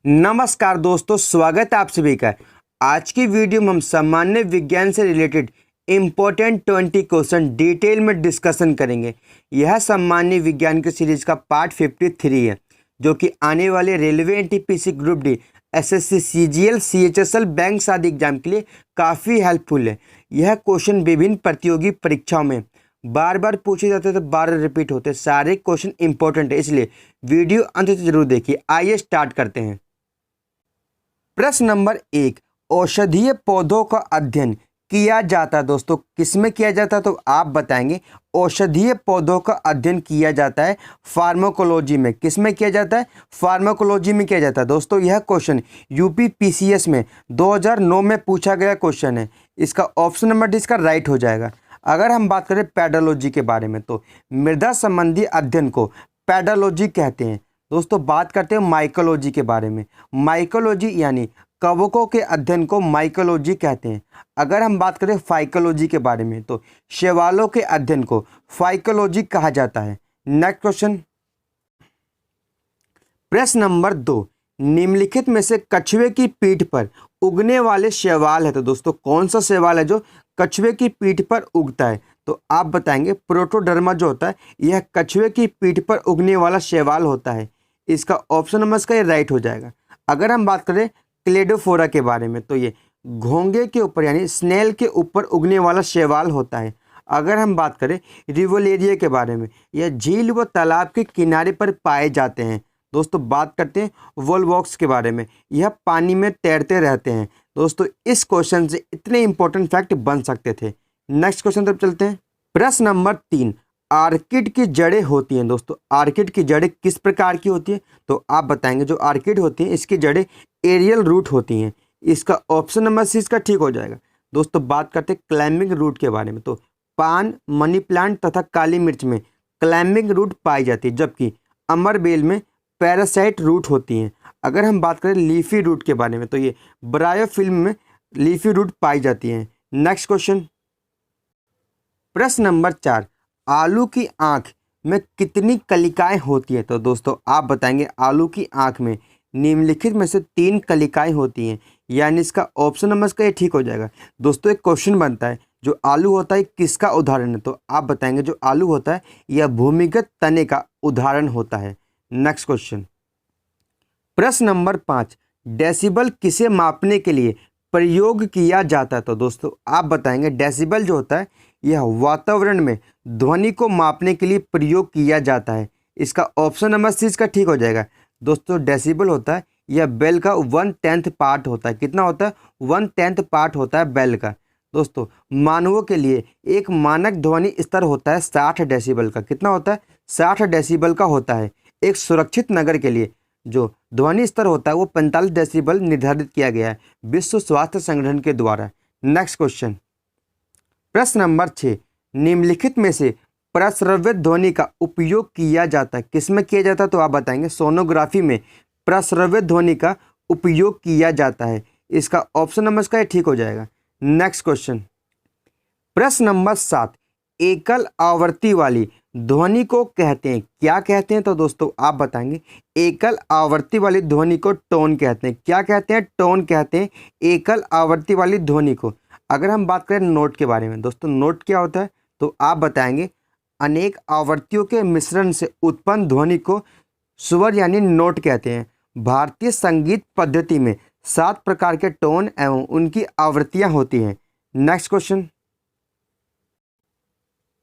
नमस्कार दोस्तों, स्वागत है आप सभी का। आज की वीडियो में हम सामान्य विज्ञान से रिलेटेड इम्पोर्टेंट 20 क्वेश्चन डिटेल में डिस्कशन करेंगे। यह सामान्य विज्ञान की सीरीज का पार्ट 53 है, जो कि आने वाले railway, NTPC, group D, SSC, CGL, CHSL, bank आदि एग्जाम के लिए काफ़ी हेल्पफुल है। यह क्वेश्चन विभिन्न प्रतियोगी परीक्षाओं में बार बार पूछे जाते थे, बार रिपीट होते। सारे क्वेश्चन इंपॉर्टेंट है, इसलिए वीडियो अंत तक जरूर देखिए। आइए स्टार्ट करते हैं। प्रश्न नंबर 1, औषधीय पौधों का अध्ययन किया जाता है। दोस्तों किसमें किया जाता है तो आप बताएंगे। औषधीय पौधों का अध्ययन किया जाता है फार्माकोलॉजी में। किसमें किया जाता है? फार्माकोलॉजी में किया जाता है। दोस्तों यह क्वेश्चन यूपी पीसीएस में 2009 में पूछा गया क्वेश्चन है। इसका ऑप्शन नंबर डी इसका राइट हो जाएगा। अगर हम बात करें पेडोलॉजी के बारे में तो मृदा संबंधी अध्ययन को पेडोलॉजी कहते हैं। दोस्तों बात करते हैं माइकोलॉजी के बारे में। माइकोलॉजी यानी कवकों के अध्ययन को माइकोलॉजी कहते हैं। अगर हम बात करें फाइकोलॉजी के बारे में तो शैवालों के अध्ययन को फाइकोलॉजी कहा जाता है। नेक्स्ट क्वेश्चन, प्रश्न नंबर 2, निम्नलिखित में से कछुए की पीठ पर उगने वाले शैवाल है। तो दोस्तों कौन सा शैवाल है जो कछुए की पीठ पर उगता है? तो आप बताएंगे प्रोटोडर्मा जो होता है यह कछुए की पीठ पर उगने वाला शैवाल होता है। इसका ऑप्शन नंबर इसका ये राइट हो जाएगा। अगर हम बात करें क्लेडोफोरा के बारे में तो ये घोंगे के ऊपर यानी स्नेल के ऊपर उगने वाला शैवाल होता है। अगर हम बात करें रिवोलेरिया के बारे में, यह झील व तालाब के किनारे पर पाए जाते हैं। दोस्तों बात करते हैं वोलवॉक्स के बारे में, यह पानी में तैरते रहते हैं। दोस्तों इस क्वेश्चन से इतने इंपॉर्टेंट फैक्ट बन सकते थे। नेक्स्ट क्वेश्चन तरफ चलते हैं। प्रश्न नंबर 3, आर्किड की जड़ें होती हैं। दोस्तों आर्किड की जड़ें किस प्रकार की होती हैं? तो आप बताएंगे जो आर्किड होती हैं इसकी जड़ें एरियल रूट होती हैं। इसका ऑप्शन नंबर सी इसका ठीक हो जाएगा। दोस्तों बात करते हैं क्लाइंबिंग रूट के बारे में तो पान, मनी प्लांट तथा काली मिर्च में क्लाइंबिंग रूट पाई जाती है, जबकि अमरबेल में पैरासाइट रूट होती हैं। अगर हम बात करें लीफी रूट के बारे में तो ये ब्रायोफिल्म में लीफी रूट पाई जाती हैं। नेक्स्ट क्वेश्चन, प्रश्न नंबर 4, आलू की आंख में कितनी कलिकाएं होती हैं? तो दोस्तों आप बताएंगे आलू की आंख में निम्नलिखित में से 3 कलिकाएं होती हैं, यानी इसका ऑप्शन नंबर इसका ये ठीक हो जाएगा। दोस्तों एक क्वेश्चन बनता है जो आलू होता है किसका उदाहरण है? तो आप बताएंगे जो आलू होता है यह भूमिगत तने का उदाहरण होता है। नेक्स्ट क्वेश्चन, प्रश्न नंबर 5, डेसिबल किसे मापने के लिए प्रयोग किया जाता है? तो दोस्तों आप बताएंगे डेसिबल जो होता है यह वातावरण में ध्वनि को मापने के लिए प्रयोग किया जाता है। इसका ऑप्शन नंबर सी इसका ठीक हो जाएगा। दोस्तों डेसिबल होता है यह बेल का 1/10 पार्ट होता है। कितना होता है? 1/10 पार्ट होता है बेल का। दोस्तों मानवों के लिए एक मानक ध्वनि स्तर होता है 60 डेसिबल का। कितना होता है? 60 डेसिबल का होता है। एक सुरक्षित नगर के लिए जो ध्वनि स्तर होता है वो 45 डेसिबल निर्धारित किया गया है विश्व स्वास्थ्य संगठन के द्वारा। नेक्स्ट क्वेश्चन, प्रश्न नंबर 6, निम्नलिखित में से प्रस्रव्य ध्वनि का उपयोग किया जाता है किसमें किया जाता है? तो आप बताएंगे सोनोग्राफी में प्रस्रव्य ध्वनि का उपयोग किया जाता है। इसका ऑप्शन नंबर इसका ठीक हो जाएगा। नेक्स्ट क्वेश्चन, प्रश्न नंबर 7, एकल आवृत्ति वाली ध्वनि को कहते हैं क्या कहते हैं? तो दोस्तों आप बताएंगे एकल आवृत्ति वाली ध्वनि को टोन कहते हैं। क्या कहते हैं? टोन कहते हैं एकल आवृत्ति वाली ध्वनि को। अगर हम बात करें नोट के बारे में, दोस्तों नोट क्या होता है? तो आप बताएंगे अनेक आवृत्तियों के मिश्रण से उत्पन्न ध्वनि को स्वर यानी नोट कहते हैं। भारतीय संगीत पद्धति में 7 प्रकार के टोन एवं उनकी आवृत्तियां होती हैं। नेक्स्ट क्वेश्चन,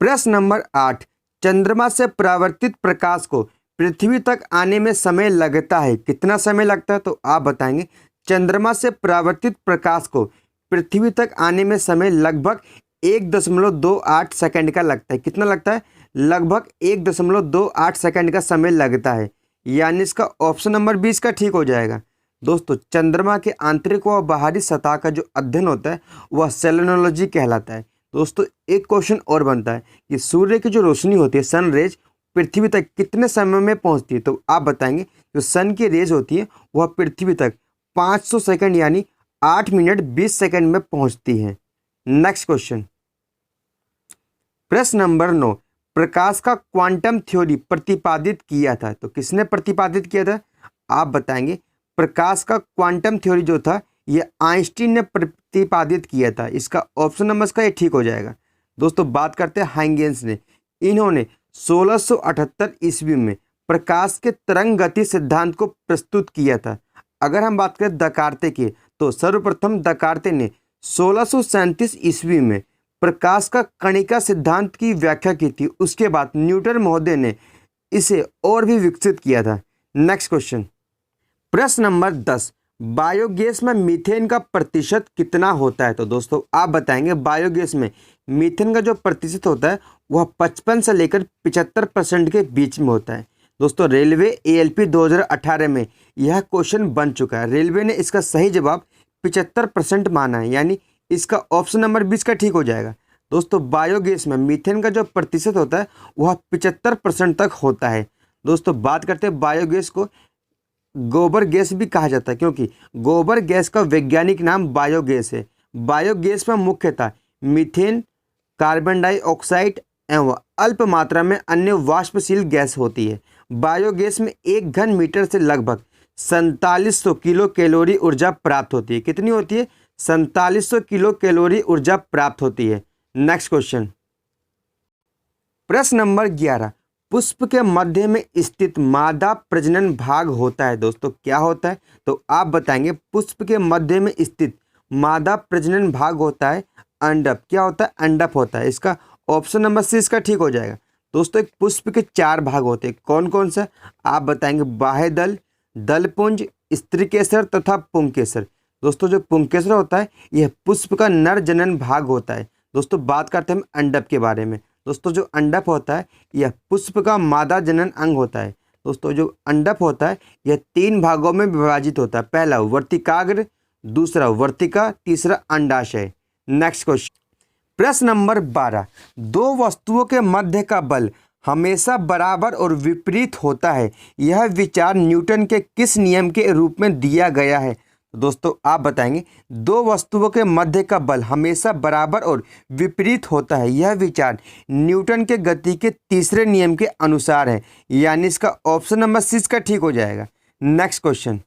प्रश्न नंबर 8, चंद्रमा से परावर्तित प्रकाश को पृथ्वी तक आने में समय लगता है। कितना समय लगता है? तो आप बताएंगे चंद्रमा से परावर्तित प्रकाश को पृथ्वी तक आने में समय लगभग 1.28 सेकंड का लगता है। कितना लगता है? लगभग 1.28 सेकंड का समय लगता है, यानी इसका ऑप्शन नंबर 20 का ठीक हो जाएगा। दोस्तों चंद्रमा के आंतरिक व बाहरी सतह का जो अध्ययन होता है वह सेलेनोलॉजी कहलाता है। दोस्तों एक क्वेश्चन और बनता है कि सूर्य की जो रोशनी होती है सन रेज पृथ्वी तक कितने समय में पहुंचती है? तो आप बताएंगे जो सन की रेज होती है वह पृथ्वी तक 500 सेकंड यानी 8 मिनट 20 सेकंड में पहुंचती है। नेक्स्ट क्वेश्चन, प्रश्न नंबर 9, प्रकाश का क्वांटम थ्योरी प्रतिपादित किया था। तो किसने प्रतिपादित किया था? आप बताएंगे प्रकाश का क्वांटम थ्योरी जो था ये आइंस्टीन ने प्रतिपादित किया था। इसका ऑप्शन नंबर इसका ये ठीक हो जाएगा। दोस्तों बात करते हैं हाइगेंस ने। इन्होंने 1678 ईस्वी में प्रकाश के तरंग गति सिद्धांत को प्रस्तुत किया था। अगर हम बात करें दकार्ते की तो सर्वप्रथम दकार्ते ने 1637 ईस्वी में प्रकाश का कणिका सिद्धांत की व्याख्या की थी। उसके बाद न्यूटन महोदय ने इसे और भी विकसित किया था। नेक्स्ट क्वेश्चन, प्रश्न नंबर 10, बायोगैस में मीथेन का प्रतिशत कितना होता है? तो दोस्तों आप बताएंगे बायोगैस में मीथेन का जो प्रतिशत होता है वह 55 से लेकर 75% के बीच में होता है। दोस्तों रेलवे ALP 2018 में यह क्वेश्चन बन चुका है। रेलवे ने इसका सही जवाब 75% माना है, यानी इसका ऑप्शन नंबर 20 का ठीक हो जाएगा। दोस्तों बायोगैस में मीथेन का जो प्रतिशत होता है वह 75% तक होता है। दोस्तों बात करते हैं बायोगैस को गोबर गैस भी कहा जाता है, क्योंकि गोबर गैस का वैज्ञानिक नाम बायोगैस है। बायोगैस में मुख्यतः मीथेन, कार्बन डाइऑक्साइड एवं अल्प मात्रा में अन्य वाष्पशील गैस होती है। बायोगैस में 1 घन मीटर से लगभग 4700 किलो कैलोरी ऊर्जा प्राप्त होती है। कितनी होती है? 4700 किलो कैलोरी ऊर्जा प्राप्त होती है। नेक्स्ट क्वेश्चन, प्रश्न नंबर 11, पुष्प के मध्य में स्थित मादा प्रजनन भाग होता है। दोस्तों क्या होता है? तो आप बताएंगे पुष्प के मध्य में स्थित मादा प्रजनन भाग होता है अंडप। क्या होता है? अंडप होता है। इसका ऑप्शन नंबर C इसका ठीक हो जाएगा। दोस्तों एक पुष्प के 4 भाग होते हैं। कौन कौन सा? आप बताएंगे बाह्य दल, दलपुंज, स्त्रीकेसर तथा पुंकेसर। दोस्तों जो पुंकेसर होता है यह पुष्प का नर जनन भाग होता है। दोस्तों बात करते हैं हम अंडप के बारे में। दोस्तों जो अंडप होता है यह पुष्प का मादा जनन अंग होता है। दोस्तों जो अंडप होता है यह 3 भागों में विभाजित होता है। पहला वर्तिकाग्र, दूसरा वर्तिका, तीसरा अंडाशय। नेक्स्ट क्वेश्चन, प्रश्न नंबर 12, 2 वस्तुओं के मध्य का बल हमेशा बराबर और विपरीत होता है। यह विचार न्यूटन के किस नियम के रूप में दिया गया है? दोस्तों आप बताएंगे 2 वस्तुओं के मध्य का बल हमेशा बराबर और विपरीत होता है। यह विचार न्यूटन के गति के तीसरे नियम के अनुसार है, यानी इसका ऑप्शन नंबर C का ठीक हो जाएगा। नेक्स्ट क्वेश्चन,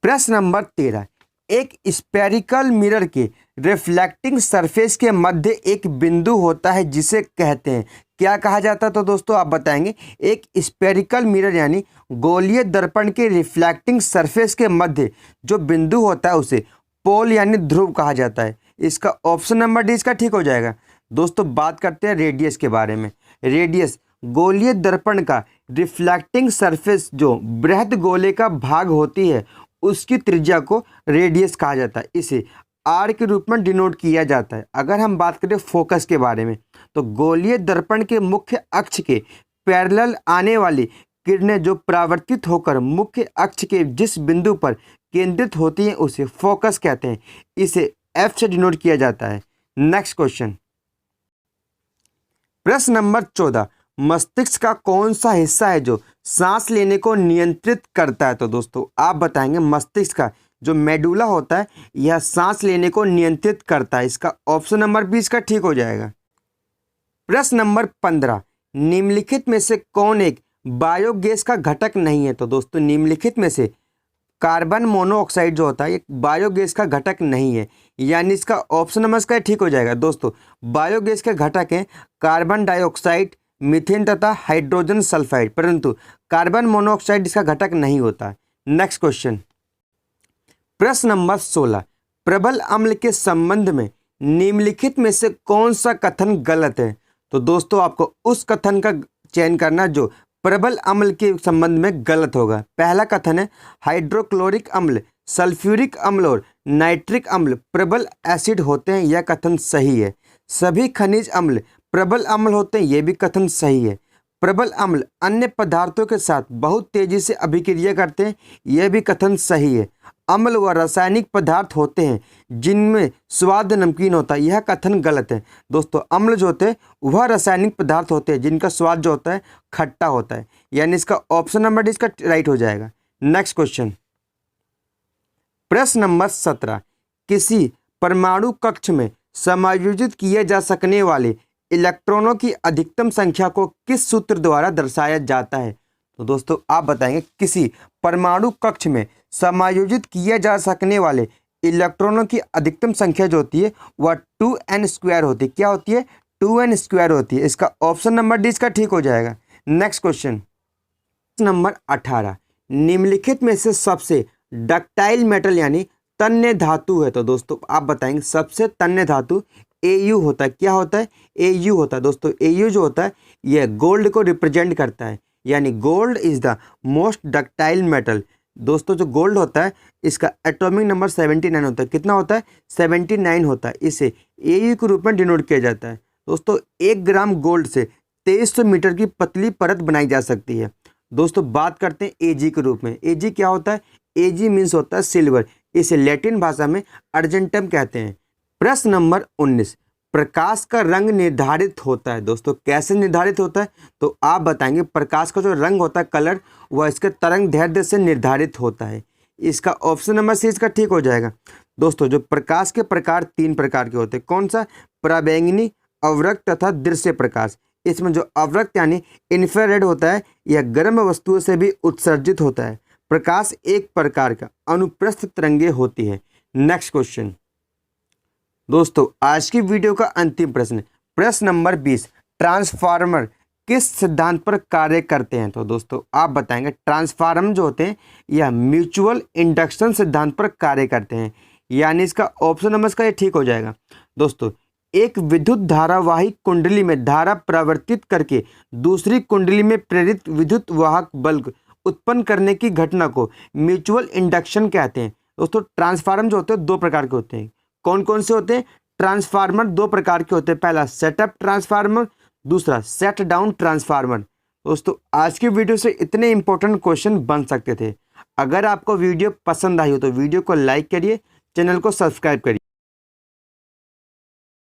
प्रश्न नंबर 13, एक स्फेरिकल मिरर के रिफ्लेक्टिंग सरफेस के मध्य एक बिंदु होता है जिसे कहते हैं, क्या कहा जाता है? तो दोस्तों आप बताएंगे एक स्फेरिकल मिरर यानी गोलीय दर्पण के रिफ्लेक्टिंग सरफेस के मध्य जो बिंदु होता है उसे पोल यानी ध्रुव कहा जाता है। इसका ऑप्शन नंबर D इसका ठीक हो जाएगा। दोस्तों बात करते हैं रेडियस के बारे में। रेडियस गोलीय दर्पण का रिफ्लेक्टिंग सरफेस जो बृहद गोले का भाग होती है उसकी त्रिज्या को रेडियस कहा जाता है। इसे R के रूप में डिनोट किया जाता है। अगर हम बात करें फोकस के बारे में तो गोलीय दर्पण के मुख्य अक्ष के पैरेलल आने वाली किरणें जो परावर्तित होकर मुख्य अक्ष के जिस बिंदु पर केंद्रित होती हैं उसे फोकस कहते हैं। इसे F से डिनोट किया जाता है। नेक्स्ट क्वेश्चन, प्रश्न नंबर 14, मस्तिष्क का कौन सा हिस्सा है जो सांस लेने को नियंत्रित करता है? तो दोस्तों आप बताएंगे मस्तिष्क का जो मेडुला होता है यह सांस लेने को नियंत्रित करता है। इसका ऑप्शन नंबर 20 का ठीक हो जाएगा। प्रश्न नंबर 15, निम्नलिखित में से कौन एक बायोगैस का घटक नहीं है? तो दोस्तों निम्नलिखित में से कार्बन मोनोऑक्साइड जो होता है एक बायोगैस का घटक नहीं है, यानी इसका ऑप्शन नंबर इसका ठीक हो जाएगा। दोस्तों बायोगैस के घटक हैं कार्बन डाइऑक्साइड, मीथेन तथा हाइड्रोजन सल्फाइड, परंतु कार्बन मोनोऑक्साइड इसका घटक नहीं होता। नेक्स्ट क्वेश्चन, प्रश्न नंबर 16, प्रबल अम्ल के संबंध में निम्नलिखित में से कौन सा कथन गलत है? तो दोस्तों आपको उस कथन का चयन करना जो प्रबल अम्ल के संबंध में गलत होगा। पहला कथन है हाइड्रोक्लोरिक अम्ल, सल्फ्यूरिक अम्ल और नाइट्रिक अम्ल प्रबल एसिड होते हैं। यह कथन सही है। सभी खनिज अम्ल प्रबल अम्ल होते हैं। यह भी कथन सही है। प्रबल अम्ल अन्य पदार्थों के साथ बहुत तेजी से अभिक्रिया करते हैं। यह भी कथन सही है। अम्ल व रासायनिक पदार्थ होते हैं जिनमें स्वाद नमकीन होता है। यह कथन गलत है। दोस्तों अम्ल जो होते हैं वह रासायनिक पदार्थ होते हैं जिनका स्वाद जो होता है खट्टा होता है, यानी इसका ऑप्शन नंबर इसका राइट हो जाएगा। नेक्स्ट क्वेश्चन, प्रश्न नंबर 17, किसी परमाणु कक्ष में समायोजित किए जा सकने वाले इलेक्ट्रॉनों की अधिकतम संख्या को किस सूत्र द्वारा दर्शाया जाता है? तो दोस्तों आप बताएंगे किसी परमाणु कक्ष में समायोजित किया जा सकने वाले इलेक्ट्रॉनों की अधिकतम संख्या जो होती है वह 2n² होती है। क्या होती है? 2n² होती है। इसका ऑप्शन नंबर डी इसका ठीक हो जाएगा। नेक्स्ट क्वेश्चन नंबर 18, निम्नलिखित में से सबसे डक्टाइल मेटल यानी तन्य धातु है। तो दोस्तों आप बताएंगे सबसे तन्य धातु Au होता है। क्या होता है? Au होता है। दोस्तों Au जो होता है यह गोल्ड को रिप्रेजेंट करता है, यानी gold is the most ductile metal. दोस्तों जो गोल्ड होता है इसका एटॉमिक नंबर 79 होता है। कितना होता है? 79 होता है। इसे Au के रूप में डिनोट किया जाता है। दोस्तों 1 ग्राम गोल्ड से 2300 मीटर की पतली परत बनाई जा सकती है। दोस्तों बात करते हैं Ag के रूप में। Ag क्या होता है? Ag मीन्स होता है सिल्वर। इसे लैटिन भाषा में अर्जेंटम कहते हैं। प्रश्न नंबर 19, प्रकाश का रंग निर्धारित होता है। दोस्तों कैसे निर्धारित होता है? तो आप बताएंगे प्रकाश का जो रंग होता है, कलर, वह इसके तरंग दैर्ध्य से निर्धारित होता है। इसका ऑप्शन नंबर सी इसका ठीक हो जाएगा। दोस्तों जो प्रकाश के प्रकार 3 प्रकार के होते हैं। कौन सा? पराबैंगनी, अवरक्त तथा दृश्य प्रकाश। इसमें जो अवरक्त यानी इंफ्रारेड होता है यह गर्म वस्तुओं से भी उत्सर्जित होता है। प्रकाश एक प्रकार का अनुप्रस्थ तरंगे होती है। नेक्स्ट क्वेश्चन दोस्तों आज की वीडियो का अंतिम प्रश्न, प्रश्न नंबर 20, ट्रांसफार्मर किस सिद्धांत पर कार्य करते हैं? तो दोस्तों आप बताएंगे ट्रांसफार्मर जो होते हैं यह म्यूचुअल इंडक्शन सिद्धांत पर कार्य करते हैं, यानी इसका ऑप्शन नंबर इसका ये ठीक हो जाएगा। दोस्तों एक विद्युत धारावाही कुंडली में धारा प्रवर्तित करके दूसरी कुंडली में प्रेरित विद्युत वाहक बल उत्पन्न करने की घटना को म्यूचुअल इंडक्शन कहते हैं। दोस्तों ट्रांसफार्मर जो होते हैं 2 प्रकार के होते हैं। कौन कौन से होते हैं? ट्रांसफार्मर 2 प्रकार के होते हैं। पहला सेटअप ट्रांसफार्मर, दूसरा सेट डाउन ट्रांसफार्मर। दोस्तों आज की वीडियो से इतने इंपॉर्टेंट क्वेश्चन बन सकते थे। अगर आपको वीडियो पसंद आई हो तो वीडियो को लाइक करिए, चैनल को सब्सक्राइब करिए।